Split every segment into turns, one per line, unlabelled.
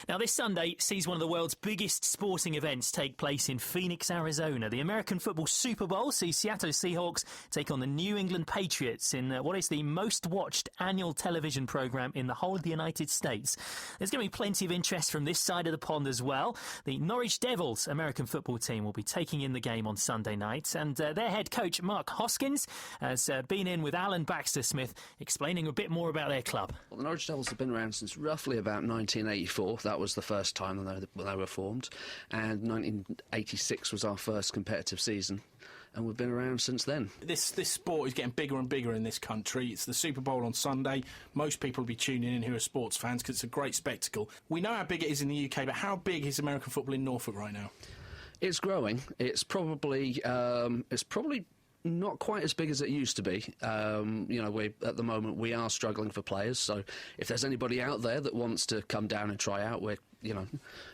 Now, this Sunday sees one of the world's biggest sporting events take place in Phoenix, Arizona. The American football Superbowl sees Seattle Seahawks take on the New England Patriots in what is the most watched annual television programme in the whole of the United States. There's going to be plenty of interest from this side of the pond as well. The Norwich Devils American football team will be taking in the game on Sunday night, and their head coach, Mark Hoskins, has been in with Alan Baxter-Smith explaining a bit more about their club.
Well, the Norwich Devils have been around since roughly about 1984. That was the first time they were formed, and 1986 was our first competitive season, and we've been around since then.
This sport is getting bigger and bigger in this country. It's the Super Bowl on Sunday. Most people will be tuning in who are sports fans because it's a great spectacle. We know how big it is in the UK, but how big is American football in Norfolk right now?
It's growing. It's probably not quite as big as it used to be. At the moment we are struggling for players, so if there's anybody out there that wants to come down and try out, we're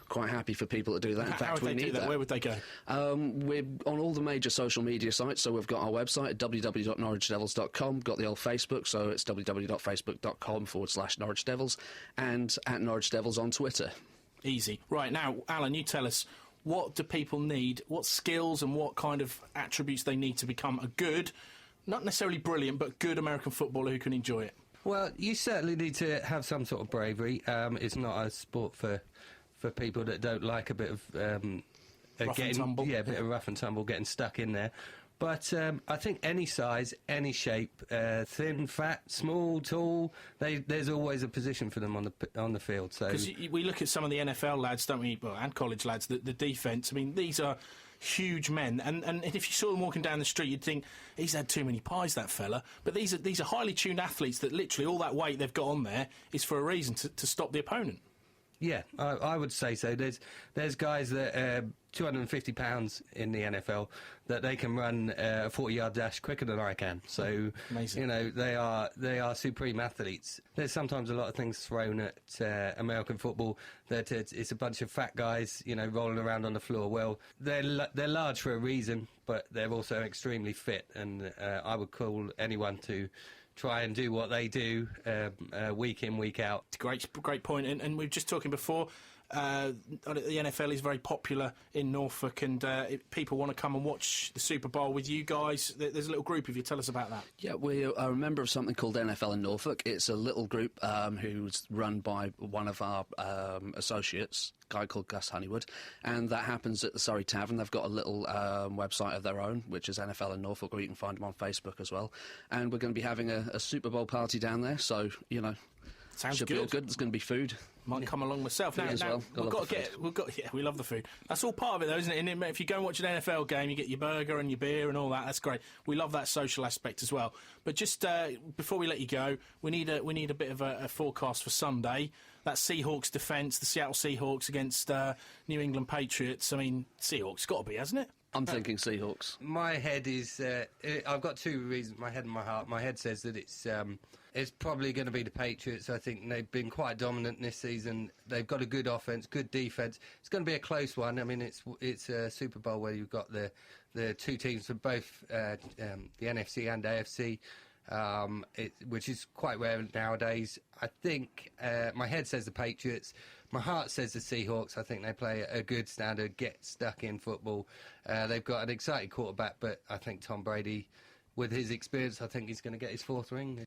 quite happy for people to do that. In fact,
how would
we
they
need
do that? Where would they go?
We're on all the major social media sites, so we've got our website at www.norwichdevils.com, got the old Facebook, so it's www.facebook.com/Norwich Devils, and at Norwich Devils on Twitter.
Easy. Right, now, Alan, you tell us, what do people need, what skills and what kind of attributes they need to become a good, not necessarily brilliant, but good American footballer who can enjoy it?
Well, you certainly need to have some sort of bravery. It's not a sport for people that don't like a bit of
rough and tumble.
Yeah, a bit of rough and tumble, getting stuck in there. But I think any size, any shape, thin, fat, small, tall, there's always a position for them on the field.
Because we look at some of the NFL lads, don't we? Well, and college lads, the defence. I mean, these are huge men, and if you saw them walking down the street, you'd think he's had too many pies, that fella. But these are highly tuned athletes that literally all that weight they've got on there is for a reason, to stop the opponent.
Yeah, I would say so. There's guys that are 250 pounds in the NFL that they can run a 40-yard dash quicker than I can. So,
amazing.
They are supreme athletes. There's sometimes a lot of things thrown at American football that it's a bunch of fat guys, rolling around on the floor. Well, they're large for a reason, but they're also extremely fit, and I would call anyone to try and do what they do week in, week out.
Great point. And we were just talking before, the NFL is very popular in Norfolk, and if people want to come and watch the Super Bowl with you guys, there's a little group of you. Tell us about that.
Yeah, we are a member of something called NFL in Norfolk. It's a little group who's run by one of our associates, a guy called Gus Honeywood, and that happens at the Surrey Tavern. They've got a little website of their own, which is NFL in Norfolk, or you can find them on Facebook as well. And we're going to be having a Super Bowl party down there, so,
Sounds
should be all good. There's going to be food.
Might come along myself. Now, we love the food. That's all part of it, though, isn't it? And if you go and watch an NFL game, you get your burger and your beer and all that. That's great. We love that social aspect as well. But just before we let you go, we need a bit of a forecast for Sunday. That Seahawks defence, the Seattle Seahawks against New England Patriots. I mean, Seahawks got to be, hasn't it?
I'm thinking Seahawks.
My head is... I've got two reasons, my head and my heart. My head says that it's probably going to be the Patriots. I think they've been quite dominant this season. They've got a good offence, good defence. It's going to be a close one. I mean, it's a Super Bowl where you've got the two teams from both the NFC and AFC, which is quite rare nowadays. I think my head says the Patriots. My heart says the Seahawks. I think they play a good standard, get stuck in football. They've got an exciting quarterback, but I think Tom Brady, with his experience, I think he's going to get his fourth ring.